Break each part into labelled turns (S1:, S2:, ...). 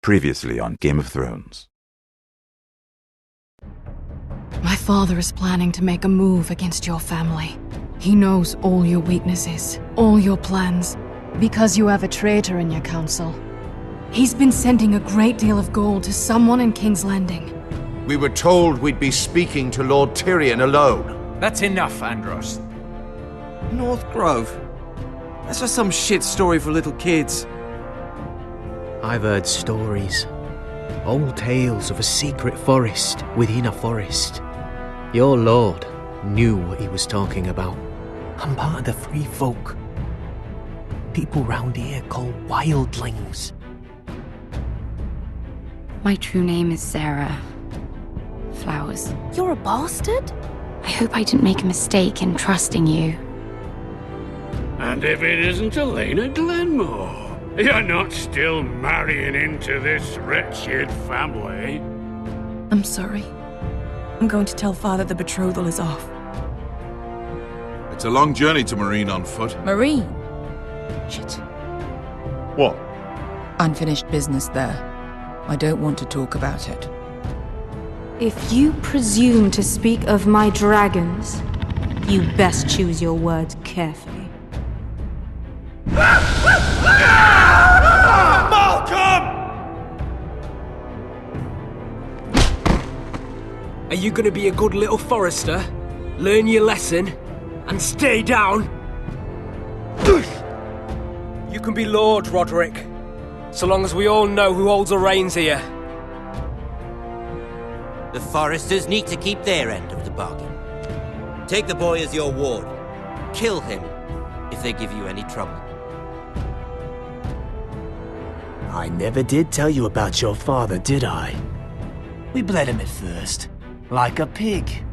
S1: Previously on Game of Thrones.
S2: My father is planning to make a move against your family. He knows all your weaknesses, all your plans, because you have a traitor in your council. He's been sending a great deal of gold to someone in King's Landing.
S3: We were told we'd be speaking to Lord Tyrion alone.
S4: That's enough, Andros.
S5: North Grove? That's just some shit story for little kids.
S6: I've heard stories. Old tales of a secret forest within a forest. Your lord knew what he was talking about. I'm part of the free folk. People round here call wildlings.
S7: My true name is Sarah Flowers.
S8: You're a bastard?
S7: I hope I didn't make a mistake in trusting you.
S9: And if it isn't Elena Glenmore, you're not still marrying into this wretched family.
S8: I'm sorry. I'm going to tell Father the betrothal is off.
S10: It's a long journey to Marine on foot.
S8: Marine? Shit.
S10: What?
S8: Unfinished business there. I don't want to talk about it.
S11: If you presume to speak of my dragons, you best choose your words carefully.
S5: Are you gonna be a good little forester? Learn your lesson and stay down? You can be Lord, Roderick, so long as we all know who holds the reins here.
S12: The foresters need to keep their end of the bargain. Take the boy as your ward. Kill him if they give you any trouble.
S6: I never did tell you about your father, did I? We bled him at first, like a pig.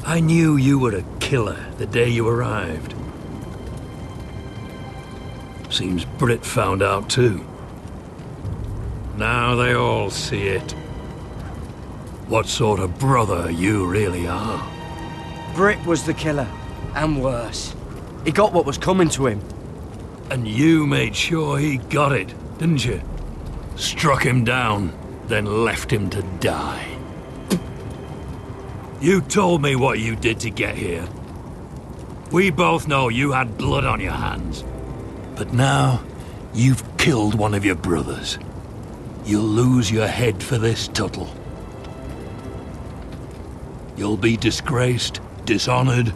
S9: I knew you were a killer the day you arrived. Seems Britt found out too. Now they all see it. What sort of brother you really are.
S5: Britt was the killer, and worse. He got what was coming to him.
S9: And you made sure he got it, didn't you? Struck him down, then left him to die. You told me what you did to get here. We both know you had blood on your hands. But now, you've killed one of your brothers. You'll lose your head for this, Tuttle. You'll be disgraced, dishonored,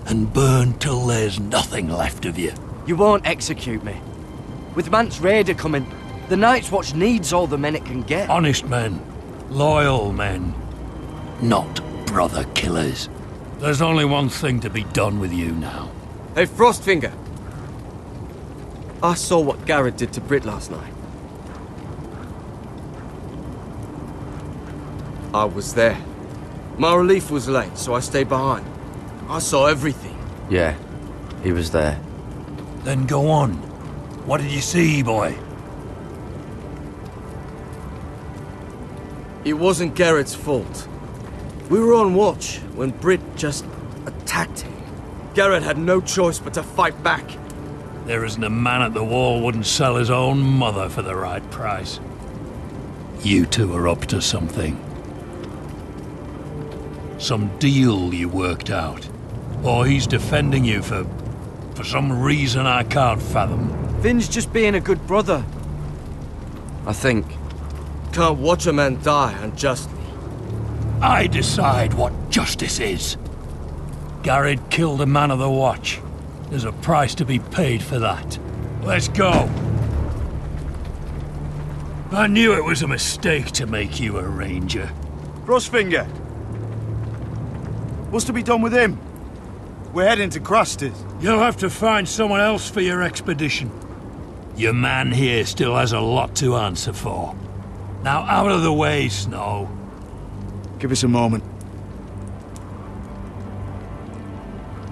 S9: and burned till there's nothing left of you.
S5: You won't execute me. With Mance Raider coming, the Night's Watch needs all the men it can get.
S9: Honest men, loyal men, not brother killers. There's only one thing to be done with you now.
S5: Hey, Frostfinger. I saw what Garrett did to Britt last night. I was there. My relief was late, so I stayed behind. I saw everything.
S13: Yeah, he was there.
S9: Then go on. What did you see, boy?
S5: It wasn't Garrett's fault. We were on watch when Britt just attacked him. Garrett had no choice but to fight back.
S9: There isn't a man at the wall wouldn't sell his own mother for the right price. You two are up to something. Some deal you worked out. Or he's defending you for some reason I can't fathom.
S5: Finn's just being a good brother.
S13: I think.
S5: Can't watch a man die unjustly.
S9: I decide what justice is. Garrett killed a man of the Watch. There's a price to be paid for that. Let's go. I knew it was a mistake to make you a ranger.
S4: Crossfinger. What's to be done with him? We're heading to Crusters.
S9: You'll have to find someone else for your expedition. Your man here still has a lot to answer for. Now out of the way, Snow.
S4: Give us a moment.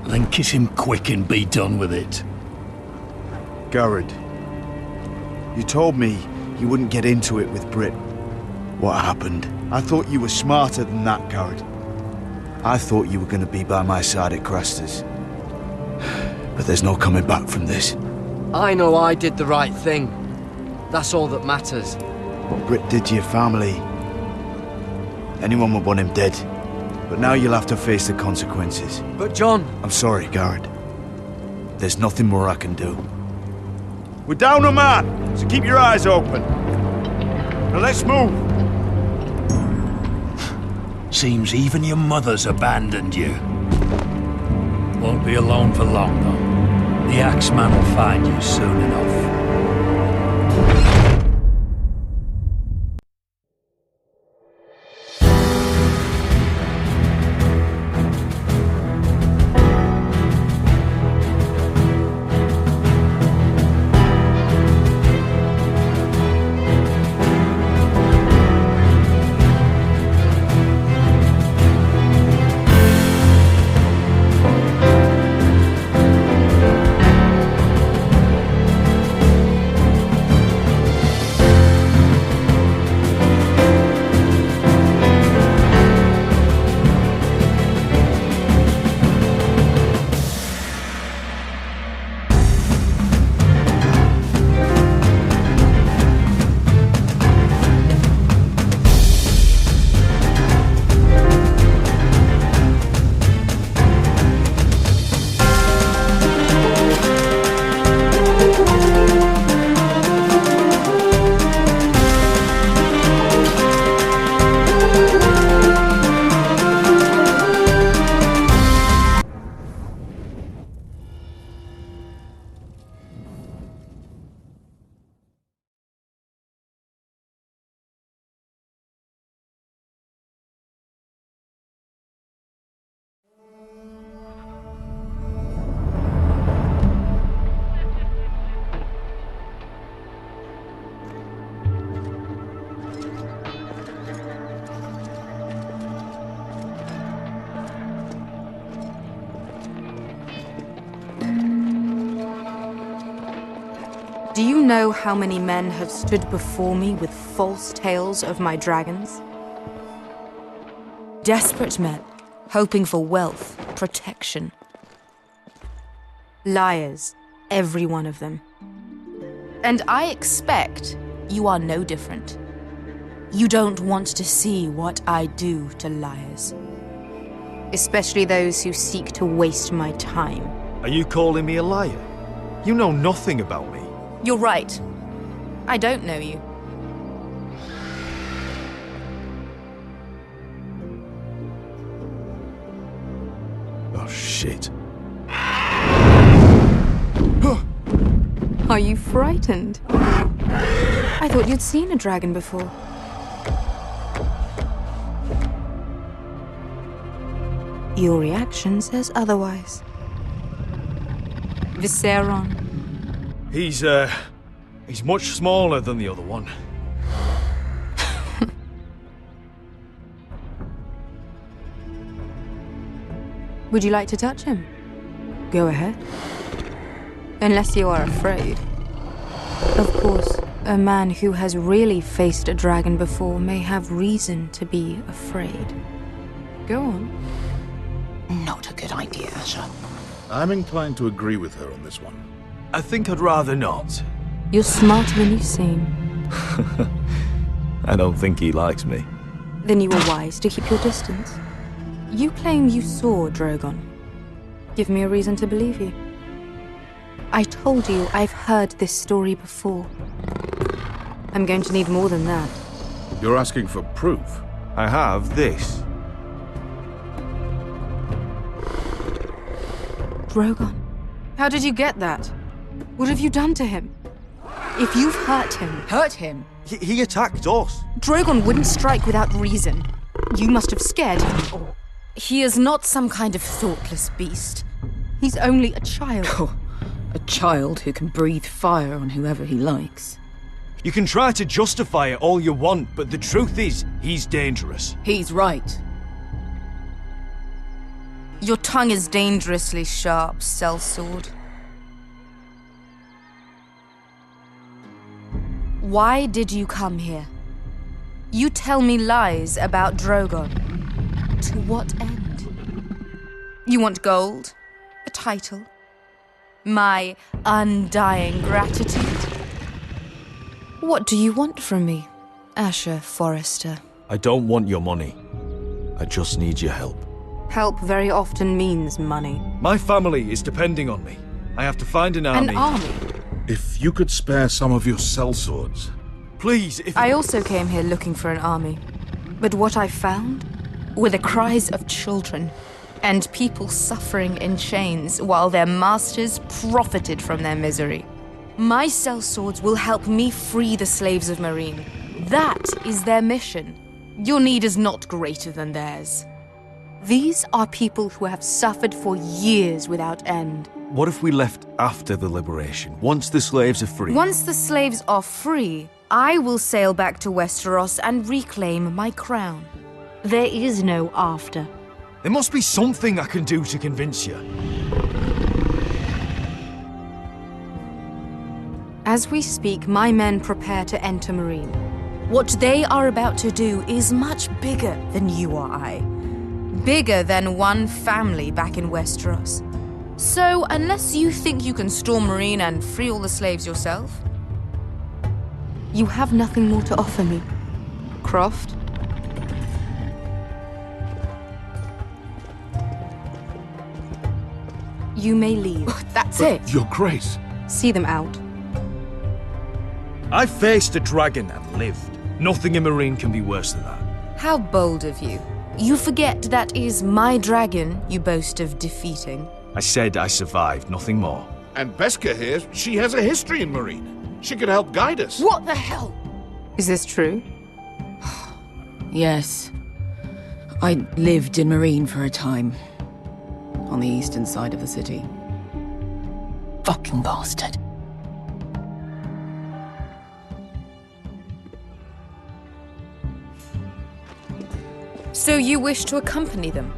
S9: Then kiss him quick and be done with it.
S4: Garrett, you told me you wouldn't get into it with Brit. What happened? I thought you were smarter than that, Garrett. I thought you were going to be by my side at Crusters. But there's no coming back from this.
S6: I know I did the right thing. That's all that matters.
S4: What Brit did to your family, anyone would want him dead. But now you'll have to face the consequences.
S6: But John...
S4: I'm sorry, Garrett. There's nothing more I can do. We're down a man, so keep your eyes open. Now let's move.
S9: Seems even your mother's abandoned you. Won't be alone for long, though. The Axeman will find you soon enough.
S11: Do you know how many men have stood before me with false tales of my dragons? Desperate men, hoping for wealth, protection. Liars, every one of them. And I expect you are no different. You don't want to see what I do to liars. Especially those who seek to waste my time.
S3: Are you calling me a liar? You know nothing about me.
S11: You're right. I don't know you.
S3: Oh, shit.
S11: Are you frightened? I thought you'd seen a dragon before. Your reaction says otherwise. Viseron.
S3: He's much smaller than the other one.
S11: Would you like to touch him? Go ahead. Unless you are afraid. Of course, a man who has really faced a dragon before may have reason to be afraid. Go on.
S14: Not a good idea, sir.
S10: I'm inclined to agree with her on this one.
S3: I think I'd rather not.
S11: You're smarter than you seem.
S1: I don't think he likes me.
S11: Then you were wise to keep your distance. You claim you saw Drogon. Give me a reason to believe you. I told you I've heard this story before. I'm going to need more than that.
S10: You're asking for proof?
S4: I have this.
S11: Drogon, how did you get that? What have you done to him? If you've hurt him...
S8: Hurt him?
S4: He attacked us.
S11: Drogon wouldn't strike without reason. You must have scared him, or... He is not some kind of thoughtless beast. He's only a child.
S8: Oh, a child who can breathe fire on whoever he likes.
S4: You can try to justify it all you want, but the truth is, he's dangerous.
S8: He's right.
S11: Your tongue is dangerously sharp, sellsword. Why did you come here? You tell me lies about Drogon. To what end? You want gold? A title? My undying gratitude? What do you want from me, Asher Forrester?
S4: I don't want your money. I just need your help.
S11: Help very often means money.
S4: My family is depending on me. I have to find an army.
S11: An army?
S10: If you could spare some of your sellswords.
S4: Please, if...
S11: I also came here looking for an army. But what I found were the cries of children and people suffering in chains while their masters profited from their misery. My sellswords will help me free the slaves of Meereen. That is their mission. Your need is not greater than theirs. These are people who have suffered for years without end.
S4: What if we left after the liberation, once the slaves are free?
S11: Once the slaves are free, I will sail back to Westeros and reclaim my crown. There is no after.
S4: There must be something I can do to convince you.
S11: As we speak, my men prepare to enter Meereen. What they are about to do is much bigger than you or I. Bigger than one family back in Westeros. So, unless you think you can storm Meereen and free all the slaves yourself, you have nothing more to offer me, Croft. You may leave.
S8: That's it.
S10: Your Grace.
S11: See them out.
S4: I faced a dragon and lived. Nothing in Meereen can be worse than that.
S11: How bold of you. You forget that is my dragon you boast of defeating.
S4: I said I survived, nothing more.
S10: And Beskha here, she has a history in Meereen. She could help guide us.
S8: What the hell?
S11: Is this true?
S8: Yes. I lived in Meereen for a time. On the eastern side of the city. Fucking bastard.
S11: So you wish to accompany them?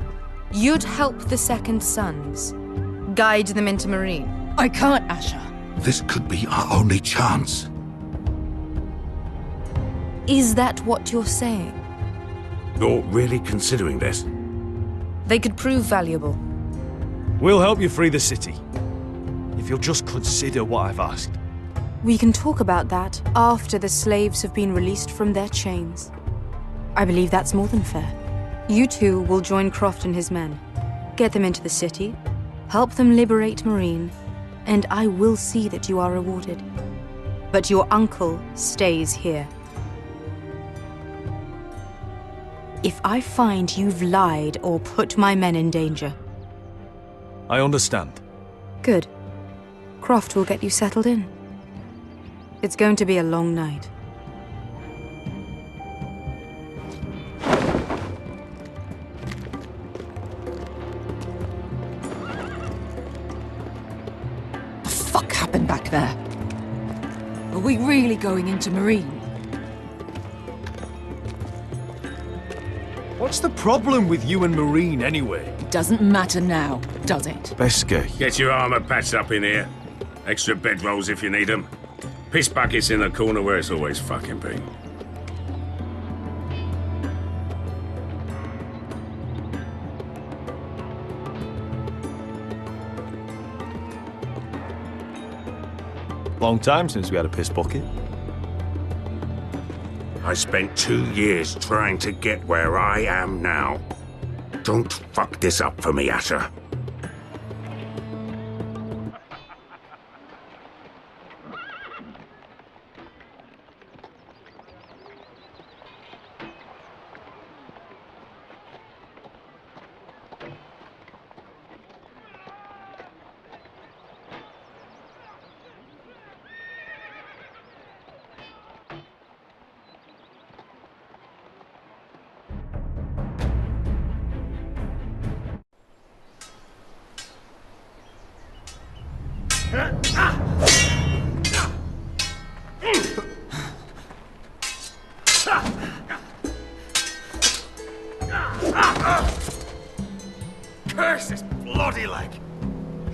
S11: You'd help the Second Sons? Guide them into Meereen?
S8: I can't, Asher.
S9: This could be our only chance.
S11: Is that what you're saying?
S9: You're really considering this?
S11: They could prove valuable.
S4: We'll help you free the city. If you'll just consider what I've asked.
S11: We can talk about that after the slaves have been released from their chains. I believe that's more than fair. You two will join Croft and his men. Get them into the city, help them liberate Meereen, and I will see that you are rewarded. But your uncle stays here. If I find you've lied or put my men in danger...
S4: I understand.
S11: Good. Croft will get you settled in. It's going to be a long night.
S8: Fuck happened back there? Are we really going into Meereen?
S4: What's the problem with you and Meereen, anyway?
S8: It doesn't matter now, does it?
S4: Beskha.
S15: Get your armor patched up in here. Extra bedrolls if you need them. Piss buckets in the corner where it's always fucking been.
S4: Long time since we had a piss bucket.
S15: I spent 2 years trying to get where I am now. Don't fuck this up for me, Asher.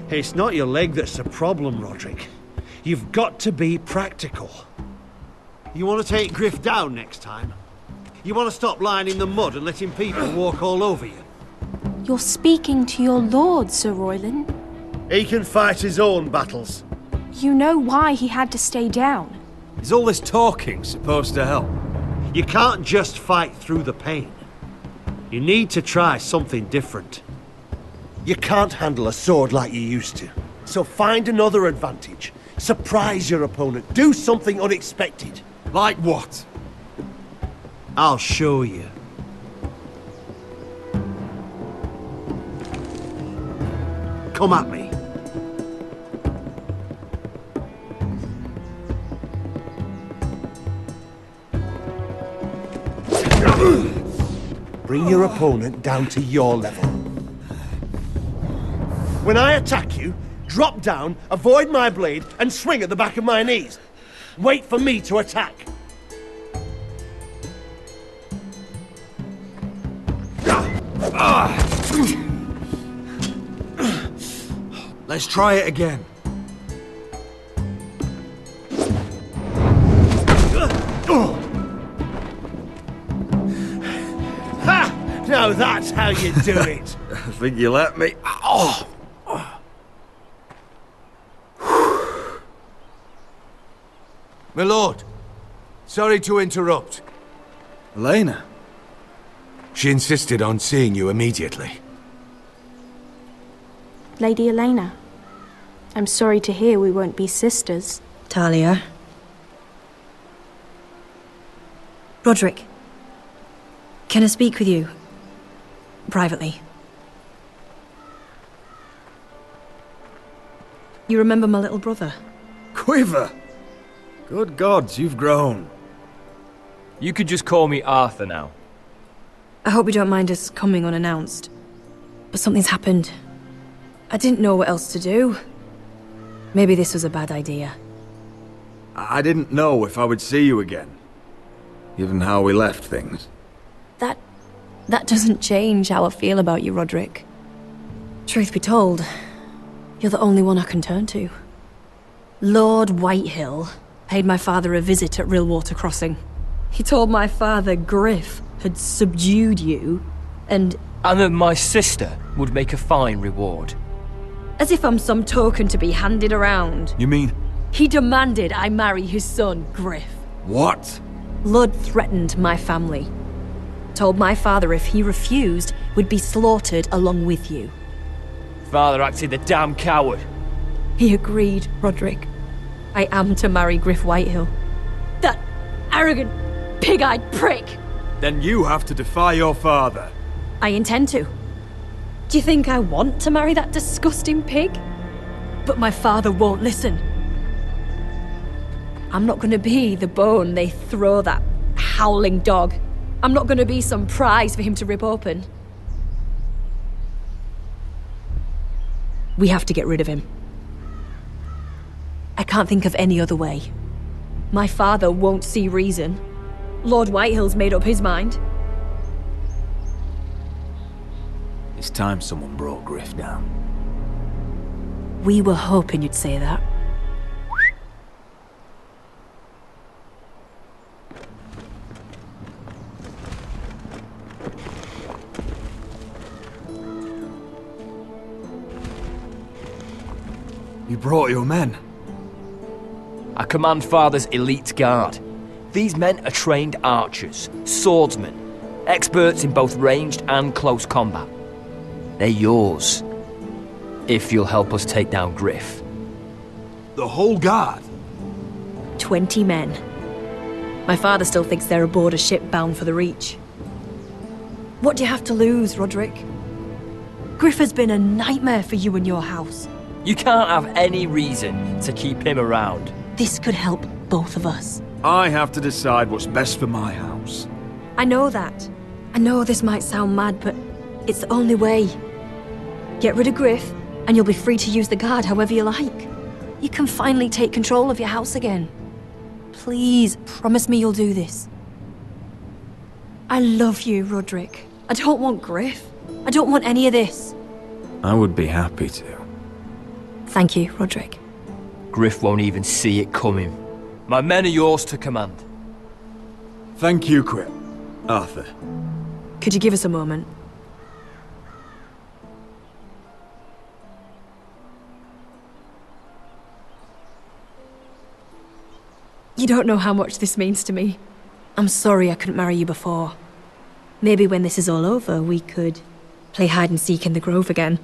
S16: It's not your leg that's the problem, Roderick. You've got to be practical. You want to take Griff down next time? You want to stop lying in the mud and letting people walk all over you?
S17: You're speaking to your lord, Sir Royland.
S16: He can fight his own battles.
S17: You know why he had to stay down.
S5: Is all this talking supposed to help?
S16: You can't just fight through the pain. You need to try something different. You can't handle a sword like you used to. So find another advantage. Surprise your opponent. Do something unexpected.
S5: Like what?
S16: I'll show you. Come at me. Bring your opponent down to your level. When I attack you, drop down, avoid my blade, and swing at the back of my knees. Wait for me to attack.
S5: Let's try it again.
S16: Ha! Now that's how you do it.
S5: I think you let me. Oh!
S3: My lord, sorry to interrupt.
S5: Elena?
S3: She insisted on seeing you immediately.
S17: Lady Elena, I'm sorry to hear we won't be sisters.
S18: Talia. Roderick, can I speak with you? Privately. You remember my little brother?
S5: Quiver! Good gods, you've grown.
S19: You could just call me Arthur now.
S18: I hope you don't mind us coming unannounced. But something's happened. I didn't know what else to do. Maybe this was a bad idea.
S5: I didn't know if I would see you again, given how we left things.
S18: That doesn't change how I feel about you, Roderick. Truth be told, you're the only one I can turn to. Lord Whitehill paid my father a visit at Rillwater Crossing. He told my father Griff had subdued you, and
S19: that my sister would make a fine reward.
S18: As if I'm some token to be handed around.
S5: You mean?
S18: He demanded I marry his son, Griff.
S5: What?
S18: Lud threatened my family. Told my father if he refused, we'd be slaughtered along with you.
S19: Father acted the damn coward.
S18: He agreed, Roderick. I am to marry Griff Whitehill. That arrogant, pig-eyed prick!
S5: Then you have to defy your father.
S18: I intend to. Do you think I want to marry that disgusting pig? But my father won't listen. I'm not gonna be the bone they throw that howling dog. I'm not gonna be some prize for him to rip open. We have to get rid of him. I can't think of any other way. My father won't see reason. Lord Whitehill's made up his mind.
S5: It's time someone brought Griff down.
S18: We were hoping you'd say that.
S5: You brought your men?
S19: I command Father's elite guard. These men are trained archers, swordsmen, experts in both ranged and close combat. They're yours, if you'll help us take down Griff.
S5: The whole guard?
S18: 20 men. My father still thinks they're aboard a ship bound for the Reach. What do you have to lose, Roderick? Griff has been a nightmare for you and your house.
S19: You can't have any reason to keep him around.
S18: This could help both of us.
S5: I have to decide what's best for my house.
S18: I know that. I know this might sound mad, but it's the only way. Get rid of Griff, and you'll be free to use the guard however you like. You can finally take control of your house again. Please, promise me you'll do this. I love you, Roderick. I don't want Griff. I don't want any of this.
S5: I would be happy to.
S18: Thank you, Roderick.
S19: Griff won't even see it coming. My men are yours to command.
S20: Thank you, Arthur.
S18: Could you give us a moment? You don't know how much this means to me. I'm sorry I couldn't marry you before. Maybe when this is all over, we could play hide and seek in the grove again.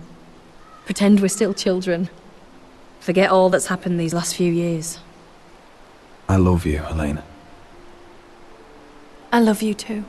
S18: Pretend we're still children. Forget all that's happened these last few years.
S20: I love you, Helena.
S2: I love you too.